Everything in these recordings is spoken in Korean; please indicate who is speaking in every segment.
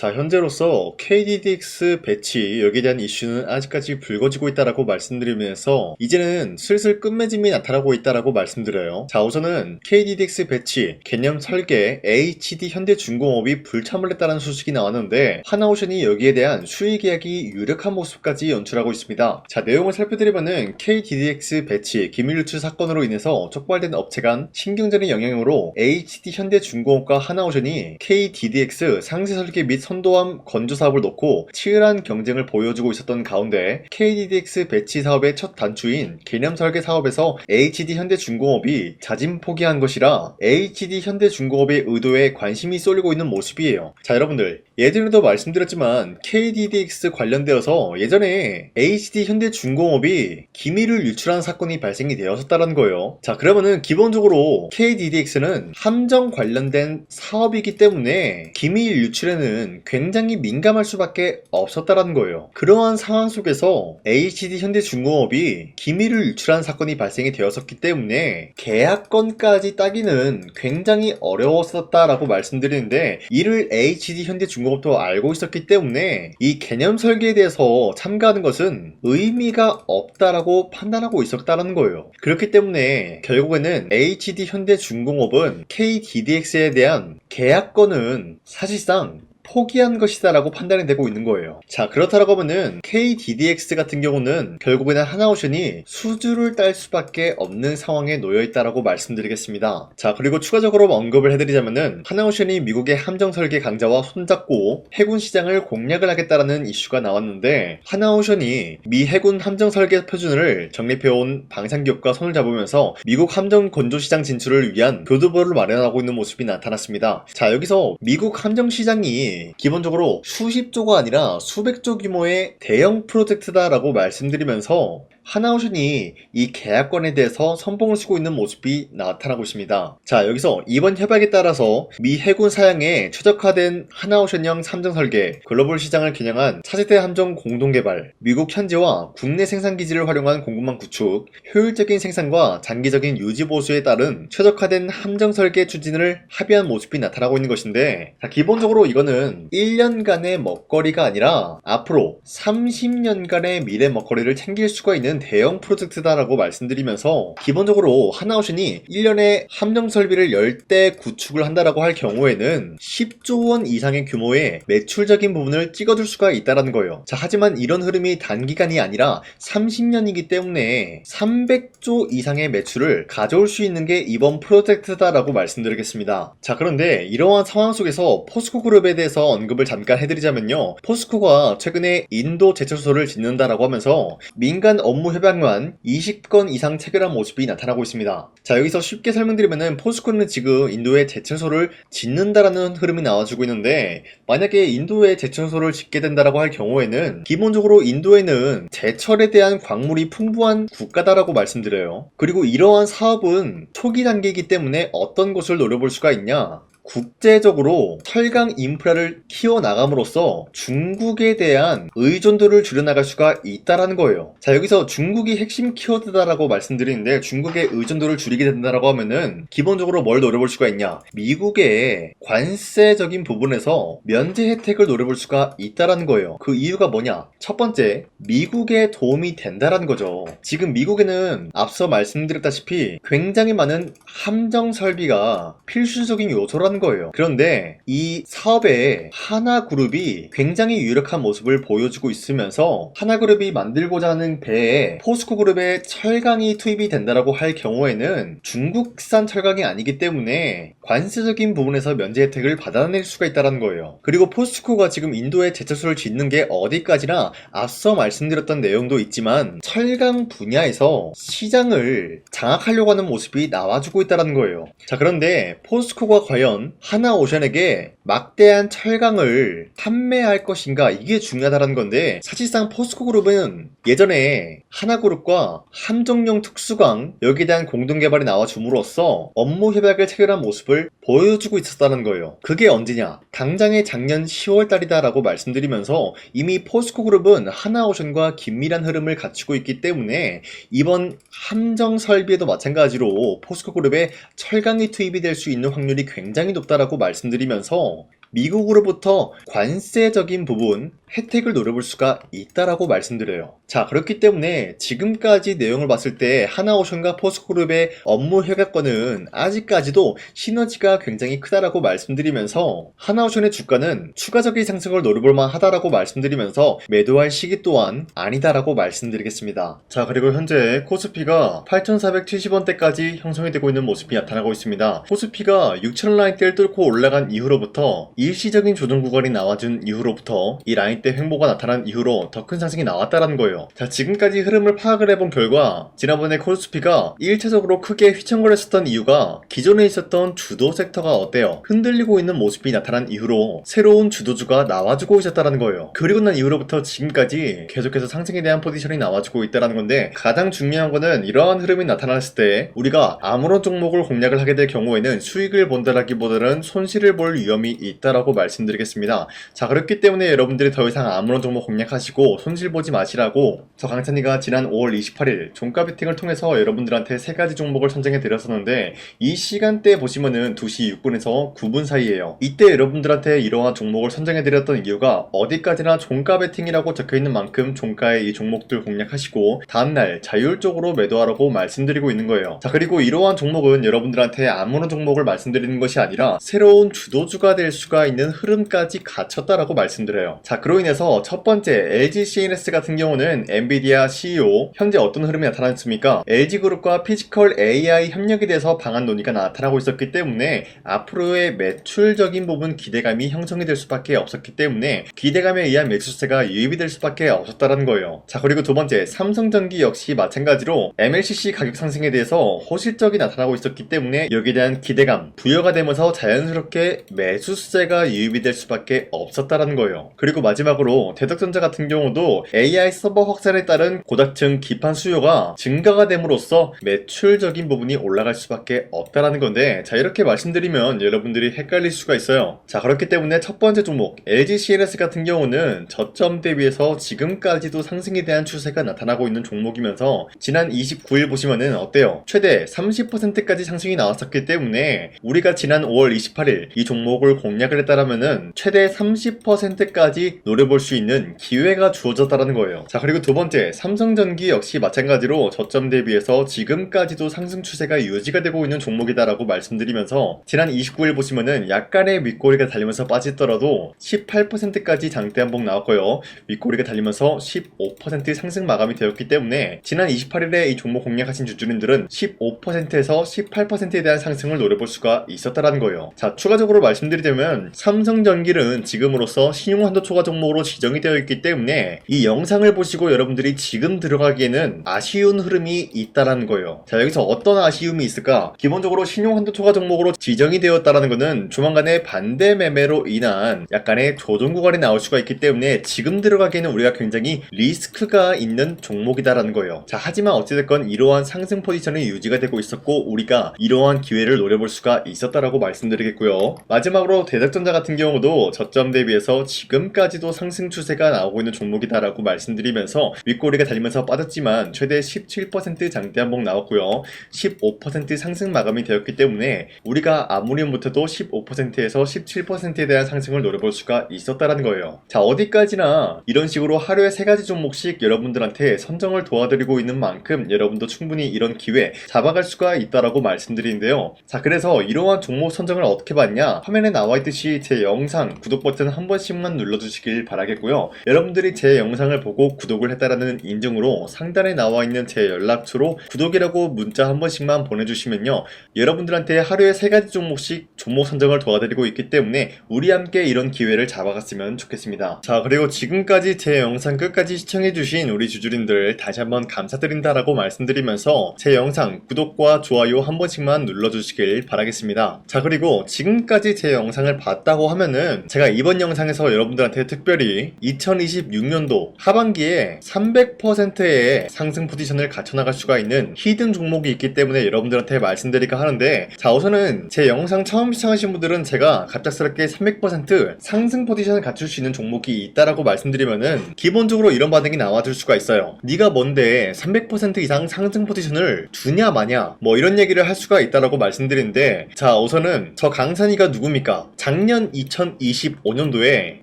Speaker 1: 자, 현재로서 KDDX 배치 여기에 대한 이슈는 아직까지 불거지고 있다라고 말씀드리면서 이제는 슬슬 끝맺음이 나타나고 있다라고 말씀드려요. 자, 우선은 KDDX 배치 개념 설계 HD 현대중공업이 불참을 했다는 소식이 나왔는데 하나오션이 여기에 대한 수익 계약이 유력한 모습까지 연출하고 있습니다. 자, 내용을 살펴드리면은 KDDX 배치 기밀 유출 사건으로 인해서 촉발된 업체 간 신경전의 영향으로 HD 현대중공업과 하나오션이 KDDX 상세 설계 및 선도함 건조 사업을 놓고 치열한 경쟁을 보여주고 있었던 가운데 KDDX 배치 사업의 첫 단추인 개념 설계 사업에서 HD 현대중공업이 자진 포기한 것이라 HD 현대중공업의 의도에 관심이 쏠리고 있는 모습이에요. 자, 여러분들 예전에도 말씀드렸지만 KDDX 관련되어서 예전에 HD 현대중공업이 기밀을 유출한 사건이 발생이 되었었다는 거예요. 자, 그러면은 기본적으로 KDDX는 함정 관련된 사업이기 때문에 기밀 유출에는 굉장히 민감할 수밖에 없었다는 거예요. 그러한 상황 속에서 HD 현대중공업이 기밀을 유출한 사건이 발생이 되었었기 때문에 계약건까지 따기는 굉장히 어려웠었다라고 말씀드리는데 이를 HD 현대중공업도 알고 있었기 때문에 이 개념 설계에 대해서 참가하는 것은 의미가 없다라고 판단하고 있었다는 거예요. 그렇기 때문에 결국에는 HD 현대중공업은 KDDX에 대한 계약건은 사실상 포기한 것이다 라고 판단이 되고 있는 거예요. 자, 그렇다라고 하면은 KDDX 같은 경우는 결국에는 하나오션이 수주를 딸 수밖에 없는 상황에 놓여있다라고 말씀드리겠습니다. 자, 그리고 추가적으로 언급을 해드리자면은 하나오션이 미국의 함정 설계 강자와 손잡고 해군 시장을 공략을 하겠다라는 이슈가 나왔는데 하나오션이 미 해군 함정 설계 표준을 정립해온 방산기업과 손을 잡으면서 미국 함정 건조 시장 진출을 위한 교두보를 마련하고 있는 모습이 나타났습니다. 자, 여기서 미국 함정 시장이 기본적으로 수십조가 아니라 수백조 규모의 대형 프로젝트다라고 말씀드리면서 하나오션이 이 계약건에 대해서 선봉을 쓰고 있는 모습이 나타나고 있습니다. 자, 여기서 이번 협약에 따라서 미 해군 사양에 최적화된 하나오션형 함정 설계, 글로벌 시장을 겨냥한 차세대 함정 공동개발, 미국 현지와 국내 생산기지를 활용한 공급망 구축, 효율적인 생산과 장기적인 유지 보수에 따른 최적화된 함정 설계 추진을 합의한 모습이 나타나고 있는 것인데, 자, 기본적으로 이거는 1년간의 먹거리가 아니라 앞으로 30년간의 미래 먹거리를 챙길 수가 있는 대형 프로젝트다라고 말씀드리면서 기본적으로 하나오션이 1년에 함정 설비를 10대 구축을 한다라고 할 경우에는 10조 원 이상의 규모의 매출적인 부분을 찍어줄 수가 있다라는 거예요. 자, 하지만 이런 흐름이 단기간이 아니라 30년이기 때문에 300조 이상의 매출을 가져올 수 있는 게 이번 프로젝트다라고 말씀드리겠습니다. 자, 그런데 이러한 상황 속에서 포스코 그룹에 대해서 언급을 잠깐 해드리자면요, 포스코가 최근에 인도 제철소를 짓는다라고 하면서 민간 업무 협약만 20건 이상 체결한 모습이 나타나고 있습니다. 자, 여기서 쉽게 설명드리면은 포스코는 지금 인도에 제철소를 짓는다라는 흐름이 나와주고 있는데 만약에 인도에 제철소를 짓게 된다라고 할 경우에는 기본적으로 인도에는 제철에 대한 광물이 풍부한 국가다라고 말씀드려요. 그리고 이러한 사업은 초기 단계이기 때문에 어떤 것을 노려볼 수가 있냐? 국제적으로 철강 인프라를 키워나감으로써 중국에 대한 의존도를 줄여나갈 수가 있다라는 거예요. 자, 여기서 중국이 핵심 키워드다라고 말씀드리는데 중국의 의존도를 줄이게 된다라고 하면은 기본적으로 뭘 노려볼 수가 있냐? 미국의 관세적인 부분에서 면제 혜택을 노려볼 수가 있다라는 거예요. 그 이유가 뭐냐? 첫 번째, 미국에 도움이 된다라는 거죠. 지금 미국에는 앞서 말씀드렸다시피 굉장히 많은 함정 설비가 필수적인 요소라는 거예요. 그런데 이 사업에 하나그룹이 굉장히 유력한 모습을 보여주고 있으면서 하나그룹이 만들고자 하는 배에 포스코그룹의 철강이 투입이 된다라고 할 경우에는 중국산 철강이 아니기 때문에 관세적인 부분에서 면제 혜택을 받아낼 수가 있다는 거예요. 그리고 포스코가 지금 인도에 제철소를 짓는 게 어디까지나 앞서 말씀드렸던 내용도 있지만 철강 분야에서 시장을 장악하려고 하는 모습이 나와주고 있다는 거예요. 자, 그런데 포스코가 과연 하나오션에게 막대한 철강을 판매할 것인가, 이게 중요하다는 건데 사실상 포스코그룹은 예전에 하나그룹과 함정용 특수강 여기에 대한 공동개발이 나와줌으로써 업무 협약을 체결한 모습을 보여주고 있었다는 거예요. 그게 언제냐? 당장의 작년 10월달이다 라고 말씀드리면서 이미 포스코그룹은 하나오션과 긴밀한 흐름을 갖추고 있기 때문에 이번 함정 설비에도 마찬가지로 포스코그룹의 철강이 투입이 될 수 있는 확률이 굉장히 높다라고 말씀드리면서 미국으로부터 관세적인 부분 혜택을 노려볼 수가 있다라고 말씀드려요. 자, 그렇기 때문에 지금까지 내용을 봤을 때 하나오션과 포스코그룹의 업무 효과권은 아직까지도 시너지가 굉장히 크다라고 말씀드리면서 하나오션의 주가는 추가적인 상승을 노려볼 만하다라고 말씀드리면서 매도할 시기 또한 아니다라고 말씀드리겠습니다. 자, 그리고 현재 코스피가 8,470원대까지 형성이 되고 있는 모습이 나타나고 있습니다. 코스피가 6,000원 라인대를 뚫고 올라간 이후로부터 일시적인 조정 구간이 나와준 이후로부터 이 라인대 횡보가 나타난 이후로 더 큰 상승이 나왔다라는 거예요. 자, 지금까지 흐름을 파악을 해본 결과 지난번에 코스피가 1차적으로 크게 휘청거렸었던 이유가 기존에 있었던 주도 섹터가 어때요? 흔들리고 있는 모습이 나타난 이후로 새로운 주도주가 나와주고 있었다는 거예요. 그리고 난 이후로부터 지금까지 계속해서 상승에 대한 포지션이 나와주고 있다는 건데, 가장 중요한 거는 이러한 흐름이 나타났을 때 우리가 아무런 종목을 공략을 하게 될 경우에는 수익을 본다라기보다는 손실을 볼 위험이 있다라고 말씀드리겠습니다. 자, 그렇기 때문에 여러분들이 더 이상 아무런 종목 공략하시고 손실 보지 마시라고 저 강찬이가 지난 5월 28일 종가 베팅을 통해서 여러분들한테 3가지 종목을 선정해 드렸었는데, 이 시간대에 보시면은 2시 6분에서 9분 사이에요. 이때 여러분들한테 이러한 종목을 선정해 드렸던 이유가 어디까지나 종가 베팅이라고 적혀있는 만큼 종가의 이 종목들 공략하시고 다음날 자율적으로 매도하라고 말씀드리고 있는 거예요. 자, 그리고 이러한 종목은 여러분들한테 아무런 종목을 말씀드리는 것이 아니라 새로운 주도주가 될 수가 있는 흐름까지 갖췄다라고 말씀드려요. 자, 그로 인해서 첫 번째 LG CNS 같은 경우는 엔비디아 CEO 현재 어떤 흐름이 나타났습니까? LG그룹과 피지컬 AI 협력에 대해서 방안 논의가 나타나고 있었기 때문에 앞으로의 매출적인 부분 기대감이 형성이 될 수밖에 없었기 때문에 기대감에 의한 매수세가 유입이 될 수밖에 없었다는 거예요. 자, 그리고 두 번째 삼성전기 역시 마찬가지로 MLCC 가격 상승에 대해서 호실적이 나타나고 있었기 때문에 여기에 대한 기대감 부여가 되면서 자연스럽게 매수세가 유입이 될 수밖에 없었다는 거예요. 그리고 마지막으로 대덕전자 같은 경우도 AI 서버 확산에 따른 고닥층 기판 수요가 증가가 됨으로써 매출적인 부분이 올라갈 수밖에 없다라는 건데, 자, 이렇게 말씀드리면 여러분들이 헷갈릴 수가 있어요. 자, 그렇기 때문에 첫 번째 종목 LG CNS 같은 경우는 저점 대비해서 지금까지도 상승에 대한 추세가 나타나고 있는 종목이면서 지난 29일 보시면은 어때요? 최대 30%까지 상승이 나왔었기 때문에 우리가 지난 5월 28일 이 종목을 공략을 했다라면은 최대 30%까지 노려볼 수 있는 기회가 주어졌다는 거예요. 자, 그리고 두 번째 삼성전기 역시 마찬가지로 저점 대비해서 지금까지도 상승 추세가 유지가 되고 있는 종목이다라고 말씀드리면서 지난 29일 보시면은 약간의 윗꼬리가 달리면서 빠지더라도 18%까지 장대 한봉 나왔고요. 윗꼬리가 달리면서 15% 상승 마감이 되었기 때문에 지난 28일에 이 종목 공략하신 주주님들은 15%에서 18%에 대한 상승을 노려볼 수가 있었다는 거예요. 자, 추가적으로 말씀드리자면 삼성전기는 지금으로서 신용한도 초과 종목으로 지정이 되어 있기 때문에 이 영상을 보시고 여러분들이 지금 들어가기에는 아쉬운 흐름이 있다라는 거예요. 자, 여기서 어떤 아쉬움이 있을까? 기본적으로 신용한도 초과 종목으로 지정이 되었다라는 것은 조만간에 반대 매매로 인한 약간의 조정 구간이 나올 수가 있기 때문에 지금 들어가기에는 우리가 굉장히 리스크가 있는 종목이다라는 거예요. 자, 하지만 어찌됐건 이러한 상승 포지션이 유지가 되고 있었고 우리가 이러한 기회를 노려볼 수가 있었다라고 말씀드리겠고요. 마지막으로 대덕전자 같은 경우도 저점 대비해서 지금까지도 상승 추세가 나오고 있는 종목이다라고 말씀드리면서 윗꼬리가 달리면서 빠졌지만 최대 17% 장대 한봉 나왔고요. 15% 상승 마감이 되었기 때문에 우리가 아무리 못해도 15%에서 17%에 대한 상승을 노려볼 수가 있었다는 거예요. 자, 어디까지나 이런 식으로 하루에 3가지 종목씩 여러분들한테 선정을 도와드리고 있는 만큼 여러분도 충분히 이런 기회 잡아갈 수가 있다라고 말씀드리는데요. 자, 그래서 이러한 종목 선정을 어떻게 받냐? 화면에 나와 있듯이 제 영상 구독 버튼 한 번씩만 눌러주시길 바라겠고요. 여러분들이 제 영상을 보고 구독을 했다라는 인증으로 상단에 나와 있는 제 연락처로 구독이라고 문자 한 번씩만 보내주시면요, 여러분들한테 하루에 3가지 종목씩 종목 선정을 도와드리고 있기 때문에 우리 함께 이런 기회를 잡아갔으면 좋겠습니다. 자, 그리고 지금까지 제 영상 끝까지 시청해주신 우리 주주님들 다시 한번 감사드린다라고 말씀드리면서 제 영상 구독과 좋아요 한 번씩만 눌러주시길 바라겠습니다. 자, 그리고 지금까지 제 영상을 봤다고 하면은 제가 이번 영상에서 여러분들한테 특별히 2026년도 하반기에 300%의 상승 포지션을 갖춰나갈 수가 있는 히든 종목이 있기 때문에 여러분들한테 말씀드릴까 하는데, 자, 우선은 제 영상 처음 시청하신 분들은 제가 갑작스럽게 300% 상승 포지션을 갖출 수 있는 종목이 있다라고 말씀드리면은 기본적으로 이런 반응이 나와줄 수가 있어요. 네가 뭔데 300% 이상 상승 포지션을 주냐 마냐 뭐 이런 얘기를 할 수가 있다라고 말씀드리는데, 자, 우선은 저 강산이가 누굽니까? 작년 작년 2025년도에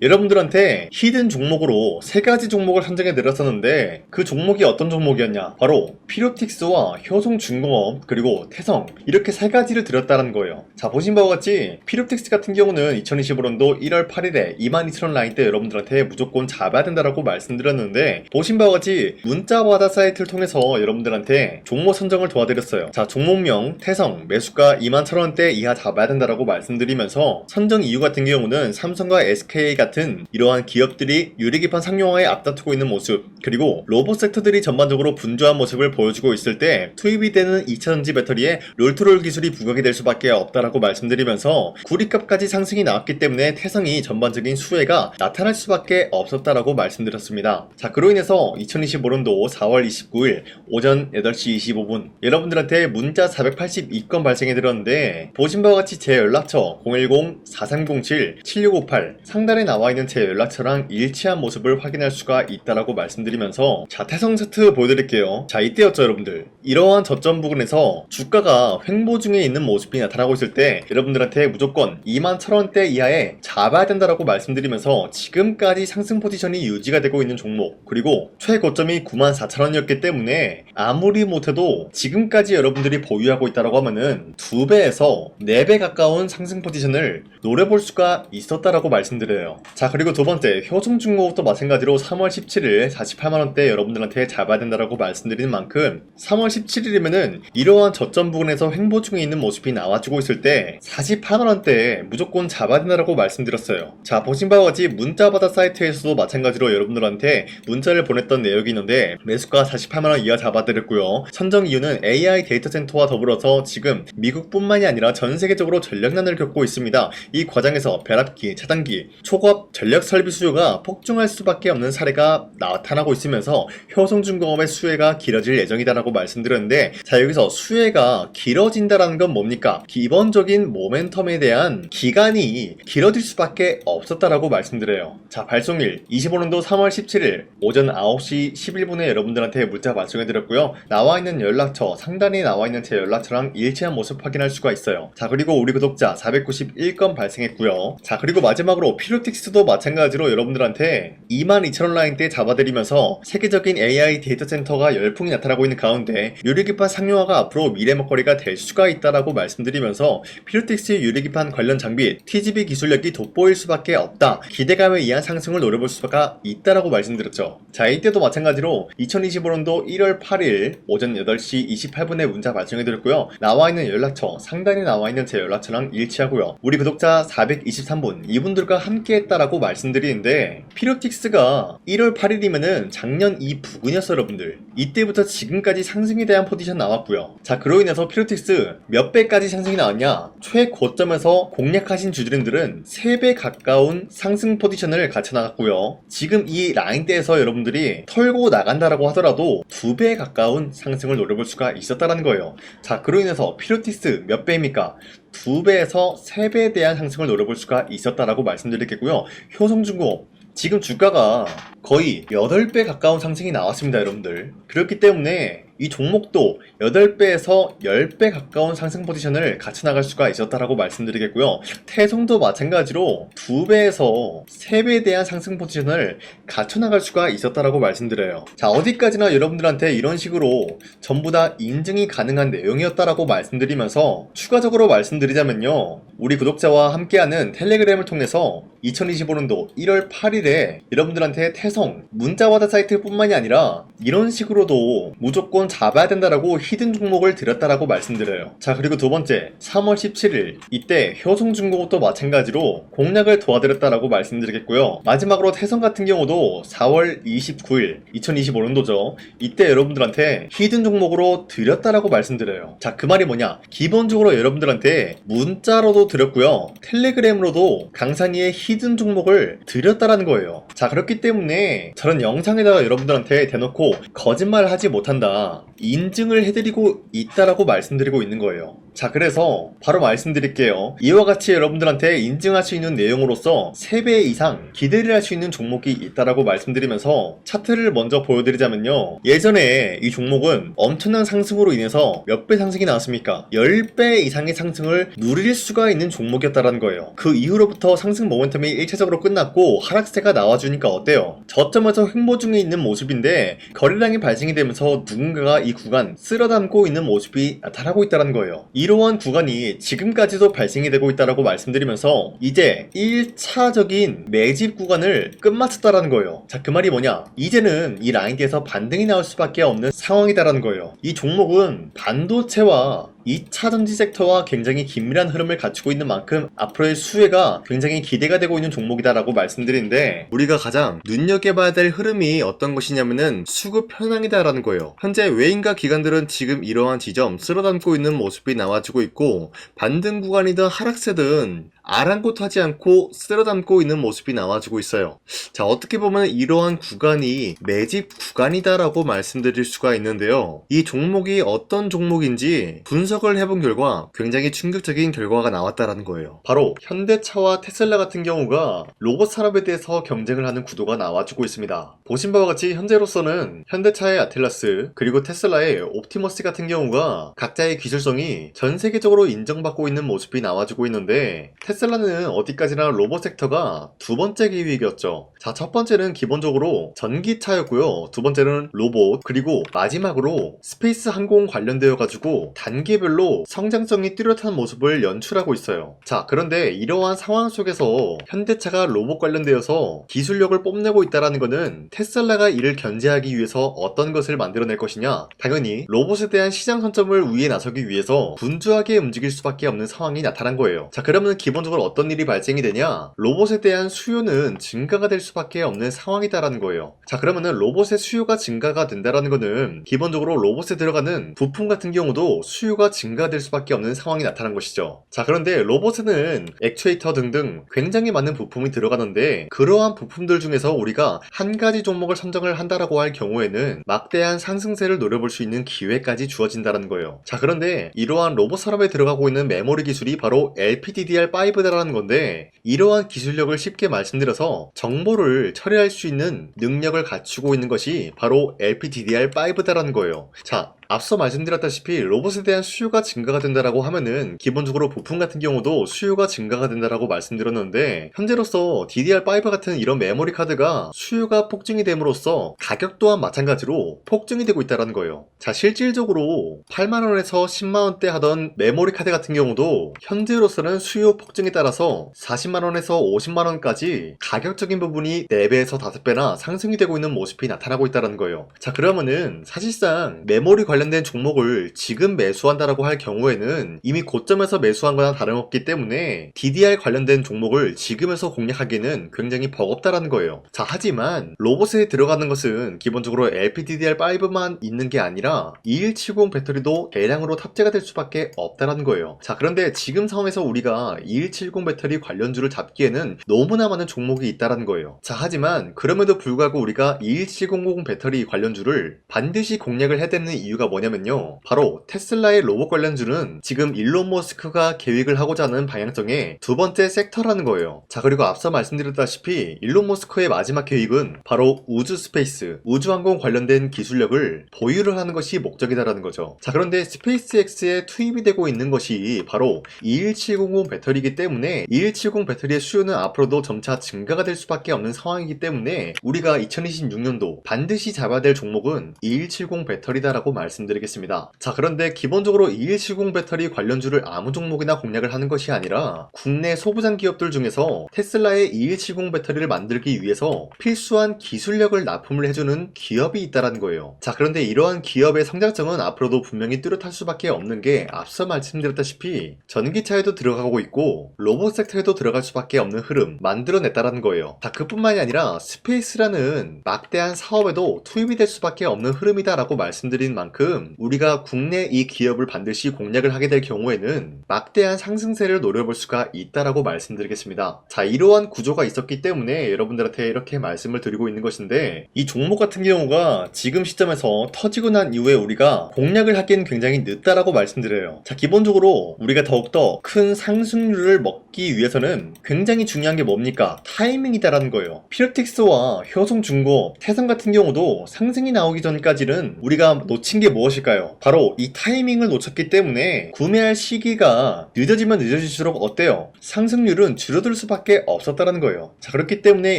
Speaker 1: 여러분들한테 히든 종목으로 3가지 종목을 선정해 드렸었는데 그 종목이 어떤 종목이었냐? 바로 피로틱스와 효성중공업 그리고 태성 이렇게 3가지를 드렸다는 거예요. 자, 보신 바와 같이 피로틱스 같은 경우는 2025년도 1월 8일에 22,000원 라인 때 여러분들한테 무조건 잡아야 된다라고 말씀드렸는데 보신 바와 같이 문자바다 사이트를 통해서 여러분들한테 종목 선정을 도와드렸어요. 자, 종목명 태성 매수가 21,000원대 이하 잡아야 된다라고 말씀드리면서 선정 이유 같은 경우는 삼성과 SK 같은 이러한 기업들이 유리기판 상용화에 앞다투고 있는 모습 그리고 로봇 섹터들이 전반적으로 분주한 모습을 보여주고 있을 때 투입이 되는 2차전지 배터리에 롤투롤 기술이 부각이 될 수밖에 없다라고 말씀드리면서 구리값까지 상승이 나왔기 때문에 태성이 전반적인 수혜가 나타날 수밖에 없었다라고 말씀드렸습니다. 자, 그로 인해서 2025년도 4월 29일 오전 8시 25분 여러분들한테 문자 482건 발생해 드렸는데 보신 바와 같이 제 연락처 010-4307-7658 상단에 나와 있는 제 연락처랑 일치한 모습을 확인할 수가 있다라고 말씀드리면서 자, 태성 차트 보여드릴게요. 자, 이때였죠 여러분들. 이러한 저점 부근에서 주가가 횡보 중에 있는 모습이 나타나고 있을 때 여러분들한테 무조건 21,000원대 이하에 잡아야 된다라고 말씀드리면서 지금까지 상승 포지션이 유지가 되고 있는 종목 그리고 최고점이 94,000원이었기 때문에 아무리 못해도 지금까지 여러분들이 보유하고 있다라고 하면은 2배에서 4배 가까운 상승 포지션을 노려볼 수가 있었다라고 말씀드려요. 자, 그리고 두 번째 효성중공업도 마찬가지로 3월 17일 48만원대 여러분들한테 잡아야 된다라고 말씀드리는 만큼 3월 17일이면은 이러한 저점 부근에서 횡보 중에 있는 모습이 나와주고 있을 때 48만원대에 무조건 잡아야 된다라고 말씀드렸어요. 자, 보신 바와 같이 문자바다 사이트에서도 마찬가지로 여러분들한테 문자를 보냈던 내역이 있는데 매수가 48만원 이하 잡아드렸고요. 선정 이유는 AI 데이터 센터와 더불어서 지금 미국뿐만이 아니라 전 세계적으로 전력난을 겪고 있습니다. 이 과정에서 벼락기, 차단기, 초고압 전력 설비 수요가 폭증할 수밖에 없는 사례가 나타나고 있으면서 효성중공업의 수혜가 길어질 예정이다라고 말씀드렸는데 자, 여기서 수혜가 길어진다라는 건 뭡니까? 기본적인 모멘텀에 대한 기간이 길어질 수밖에 없었다라고 말씀드려요. 자, 발송일 25년도 3월 17일 오전 9시 11분에 여러분들한테 문자 발송해드렸고요. 나와있는 연락처 상단에 나와있는 제 연락처랑 일치한 모습 확인할 수가 있어요. 자, 그리고 우리 구독자 491건 발생했고요. 자, 그리고 마지막으로 피로틱스도 마찬가지로 여러분들한테 22,000원 라인 때 잡아드리면서 세계적인 AI 데이터 센터가 열풍이 나타나고 있는 가운데 유리기판 상용화가 앞으로 미래 먹거리가 될 수가 있다라고 말씀드리면서 피로틱스 유리기판 관련 장비 TGV 기술력이 돋보일 수밖에 없다. 기대감에 의한 상승을 노려볼 수가 있다라고 말씀드렸죠. 자, 이때도 마찬가지로 2025년도 1월 8일 오전 8시 28분에 문자 발송해드렸고요. 나와있는 연락처 상단에 나와있는 제 연락처랑 일치하고요. 우리 구독자 423분 이분들과 함께 했다라고 말씀드리는데 피로틱스가 1월 8일이면은 작년 이 부근이었어요 여러분들. 이때부터 지금까지 상승에 대한 포지션 나왔고요. 자, 그로 인해서 피로틱스 몇 배까지 상승이 나왔냐? 최고점에서 공략하신 주주님들은 3배 가까운 상승 포지션을 같이 나갔고요. 지금 이 라인대에서 여러분들이 털고 나간다라고 하더라도 2배 가까운 상승을 노려볼 수가 있었다는 거예요. 자, 그로 인해서 피로틱스 몇 배입니까? 2배에서 3배에 대한 상승을 노려볼 수가 있었다라고 말씀드리겠고요. 효성중공업 지금 주가가 거의 8배 가까운 상승이 나왔습니다 여러분들. 그렇기 때문에 이 종목도 8배에서 10배 가까운 상승 포지션을 같이 나갈 수가 있었다라고 말씀드리겠고요. 태성도 마찬가지로 2배에서 3배에 대한 상승 포지션을 갖춰 나갈 수가 있었다라고 말씀드려요. 자, 어디까지나 여러분들한테 이런 식으로 전부 다 인증이 가능한 내용이었다라고 말씀드리면서 추가적으로 말씀드리자면요. 우리 구독자와 함께하는 텔레그램을 통해서 2025년도 1월 8일에 여러분들한테 태성 문자와다 사이트 뿐만이 아니라 이런 식으로도 무조건 잡아야 된다라고 히든 종목을 드렸다라고 말씀드려요. 자, 그리고 두 번째 3월 17일 이때 효성중공업도 마찬가지로 공략을 도와드렸다라고 말씀드리겠고요. 마지막으로 태성 같은 경우도 4월 29일 2025년도죠. 이때 여러분들한테 히든 종목으로 드렸다라고 말씀드려요. 자, 그 말이 뭐냐? 기본적으로 여러분들한테 문자로도 드렸고요. 텔레그램으로도 강산이의 히든 종목을 드렸다라는 거예요. 자, 그렇기 때문에 저런 영상에다가 여러분들한테 대놓고 거짓말을 하지 못한다. 우리가 인증을 해드리고 있다라고 말씀드리고 있는 거예요. 자, 그래서 바로 말씀드릴게요. 이와 같이 여러분들한테 인증할 수 있는 내용으로서 3배 이상 기대를 할 수 있는 종목이 있다라고 말씀드리면서 차트를 먼저 보여드리자면요. 예전에 이 종목은 엄청난 상승으로 인해서 몇 배 상승이 나왔습니까? 10배 이상의 상승을 누릴 수가 있는 종목이었다라는 거예요. 그 이후로부터 상승 모멘텀이 1차적으로 끝났고 하락세가 나와주니까 어때요? 저점에서 횡보 중에 있는 모습인데 거래량이 발생이 되면서 누군가가 이 구간 쓸어담고 있는 모습이 나타나고 있다는 거예요. 이러한 구간이 지금까지도 발생이 되고 있다라고 말씀드리면서 이제 1차적인 매집 구간을 끝마쳤다라는 거예요. 자, 그 말이 뭐냐? 이제는 이 라인대에서 반등이 나올 수밖에 없는 상황이다라는 거예요. 이 종목은 반도체와 2차 전지 섹터와 굉장히 긴밀한 흐름을 갖추고 있는 만큼 앞으로의 수혜가 굉장히 기대가 되고 있는 종목이다라고 말씀드리는데, 우리가 가장 눈여겨봐야 될 흐름이 어떤 것이냐면은 수급 현황이다라는 거예요. 현재 외인과 기관들은 지금 이러한 지점 쓸어담고 있는 모습이 나와주고 있고, 반등 구간이든 하락세든 아랑곳하지 않고 쓸어담고 있는 모습이 나와주고 있어요. 자, 어떻게 보면 이러한 구간이 매집 구간이다라고 말씀드릴 수가 있는데요. 이 종목이 어떤 종목인지 분석을 해본 결과 굉장히 충격적인 결과가 나왔다라는 거예요. 바로 현대차와 테슬라 같은 경우가 로봇 산업에 대해서 경쟁을 하는 구도가 나와주고 있습니다. 보신 바와 같이 현재로서는 현대차의 아틀라스 그리고 테슬라의 옵티머스 같은 경우가 각자의 기술성이 전 세계적으로 인정받고 있는 모습이 나와주고 있는데, 테슬라는 어디까지나 로봇 섹터가 두 번째 기획이었죠. 자, 첫 번째는 기본적으로 전기차였고요. 두 번째는 로봇, 그리고 마지막으로 스페이스 항공 관련되어 가지고 단계별로 성장성이 뚜렷한 모습을 연출하고 있어요. 자, 그런데 이러한 상황 속에서 현대차가 로봇 관련되어서 기술력을 뽐내고 있다는 것은 테슬라가 이를 견제하기 위해서 어떤 것을 만들어낼 것이냐? 당연히 로봇에 대한 시장 선점을 위해 나서기 위해서 분주하게 움직일 수밖에 없는 상황이 나타난 거예요. 자, 그러면 기본적으로 어떤 일이 발생이 되냐? 로봇에 대한 수요는 증가가 될 수밖에 없는 상황이다라는 거예요. 자, 그러면은 로봇의 수요가 증가가 된다라는 거는 기본적으로 로봇에 들어가는 부품 같은 경우도 수요가 증가될 수밖에 없는 상황이 나타난 것이죠. 자, 그런데 로봇에는 액추에이터 등등 굉장히 많은 부품이 들어가는데, 그러한 부품들 중에서 우리가 한 가지 종목을 선정을 한다라고 할 경우에는 막대한 상승세를 노려볼 수 있는 기회까지 주어진다는 거예요. 자, 그런데 이러한 로봇 산업에 들어가고 있는 메모리 기술이 바로 LPDDR5다라는 건데, 이러한 기술력을 쉽게 말씀드려서 정보를 처리할 수 있는 능력을 갖추고 있는 것이 바로 LPDDR5다라는 거예요. 자, 앞서 말씀드렸다시피 로봇에 대한 수요가 증가가 된다라고 하면은 기본적으로 부품 같은 경우도 수요가 증가가 된다라고 말씀드렸는데, 현재로서 DDR5 같은 이런 메모리 카드가 수요가 폭증이 됨으로써 가격 또한 마찬가지로 폭증이 되고 있다는 거예요. 자, 실질적으로 8만원에서 10만원대 하던 메모리 카드 같은 경우도 현재로서는 수요 폭증에 따라서 40만원에서 50만원까지 가격적인 부분이 4배에서 5배나 상승이 되고 있는 모습이 나타나고 있다는 거예요. 자, 그러면은 사실상 메모리 관련된 종목을 지금 매수한다라고 할 경우에는 이미 고점에서 매수한 거나 다름없기 때문에 DDR 관련된 종목을 지금에서 공략하기는 굉장히 버겁다라는 거예요. 자, 하지만 로봇에 들어가는 것은 기본적으로 LPDDR5만 있는 게 아니라 2170 배터리도 대량으로 탑재가 될 수밖에 없다라는 거예요. 자, 그런데 지금 상황에서 우리가 2170 배터리 관련주를 잡기에는 너무나 많은 종목이 있다라는 거예요. 자, 하지만 그럼에도 불구하고 우리가 21700 배터리 관련주를 반드시 공략을 해야 되는 이유가 뭐냐면요, 바로 테슬라의 로봇 관련주는 지금 일론 머스크가 계획을 하고자 하는 방향성의 두 번째 섹터라는 거예요. 자, 그리고 앞서 말씀드렸다시피 일론 머스크의 마지막 계획은 바로 우주 스페이스, 우주항공 관련된 기술력을 보유를 하는 것이 목적이다라는 거죠. 자, 그런데 스페이스X에 투입이 되고 있는 것이 바로 21700 배터리이기 때문에 2170 배터리의 수요는 앞으로도 점차 증가가 될 수밖에 없는 상황이기 때문에 우리가 2026년도 반드시 잡아야 될 종목은 2170 배터리다라고 말씀드리겠습니다. 자, 그런데 기본적으로 2170 배터리 관련주를 아무 종목이나 공략을 하는 것이 아니라 국내 소부장 기업들 중에서 테슬라의 2170 배터리를 만들기 위해서 필수한 기술력을 납품을 해주는 기업이 있다는 거예요. 자, 그런데 이러한 기업의 성장성은 앞으로도 분명히 뚜렷할 수밖에 없는 게 앞서 말씀드렸다시피 전기차에도 들어가고 있고 로봇 섹터에도 들어갈 수밖에 없는 흐름 만들어냈다는 거예요. 자, 그뿐만이 아니라 스페이스라는 막대한 사업에도 투입이 될 수밖에 없는 흐름이다라고 말씀드린 만큼 만큼 우리가 국내 이 기업을 반드시 공략을 하게 될 경우에는 막대한 상승세를 노려볼 수가 있다라고 말씀드리겠습니다. 자, 이러한 구조가 있었기 때문에 여러분들한테 이렇게 말씀을 드리고 있는 것인데, 이 종목 같은 경우가 지금 시점에서 터지고 난 이후에 우리가 공략을 하기엔 굉장히 늦다라고 말씀드려요. 자, 기본적으로 우리가 더욱더 큰 상승률을 먹기 위해서는 굉장히 중요한 게 뭡니까? 타이밍이다라는 거예요. 피로틱스와 효성중공업, 태성 같은 경우도 상승이 나오기 전까지는 우리가 놓친 게 무엇일까요? 바로 이 타이밍을 놓쳤기 때문에 구매할 시기가 늦어지면 늦어질수록 어때요? 상승률은 줄어들 수밖에 없었다는 거예요. 자, 그렇기 때문에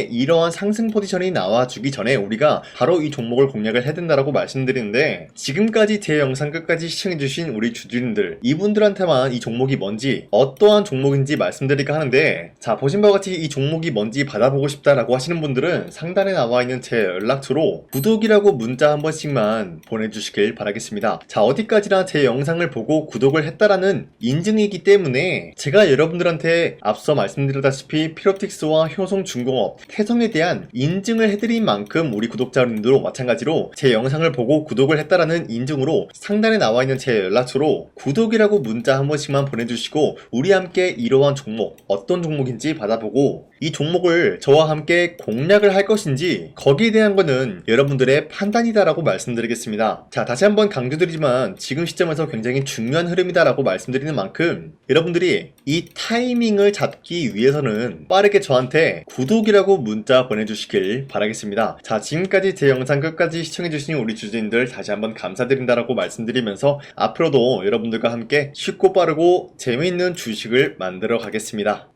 Speaker 1: 이러한 상승 포지션이 나와주기 전에 우리가 바로 이 종목을 공략을 해야 된다라고 말씀드리는데, 지금까지 제 영상 끝까지 시청해주신 우리 주주님들, 이분들한테만 이 종목이 뭔지, 어떠한 종목인지 말씀드리까 하는데, 자, 보신 바와 같이 이 종목이 뭔지 받아보고 싶다라고 하시는 분들은 상단에 나와 있는 제 연락처로 구독이라고 문자 한 번씩만 보내주시길 바라겠습니다. 자, 어디까지나 제 영상을 보고 구독을 했다라는 인증이기 때문에 제가 여러분들한테 앞서 말씀드렸다시피 피롭틱스와 효성중공업, 태성에 대한 인증을 해드린 만큼 우리 구독자님들도 마찬가지로 제 영상을 보고 구독을 했다라는 인증으로 상단에 나와 있는 제 연락처로 구독이라고 문자 한 번씩만 보내주시고 우리 함께 이러한 종목, 어떤 종목인지 받아보고 이 종목을 저와 함께 공략을 할 것인지, 거기에 대한 거는 여러분들의 판단이다라고 말씀드리겠습니다. 자, 다시 한번 강조드리지만 지금 시점에서 굉장히 중요한 흐름이다라고 말씀드리는 만큼 여러분들이 이 타이밍을 잡기 위해서는 빠르게 저한테 구독이라고 문자 보내주시길 바라겠습니다. 자, 지금까지 제 영상 끝까지 시청해주신 우리 주주님들 다시 한번 감사드린다라고 말씀드리면서 앞으로도 여러분들과 함께 쉽고 빠르고 재미있는 주식을 만들어 가겠습니다.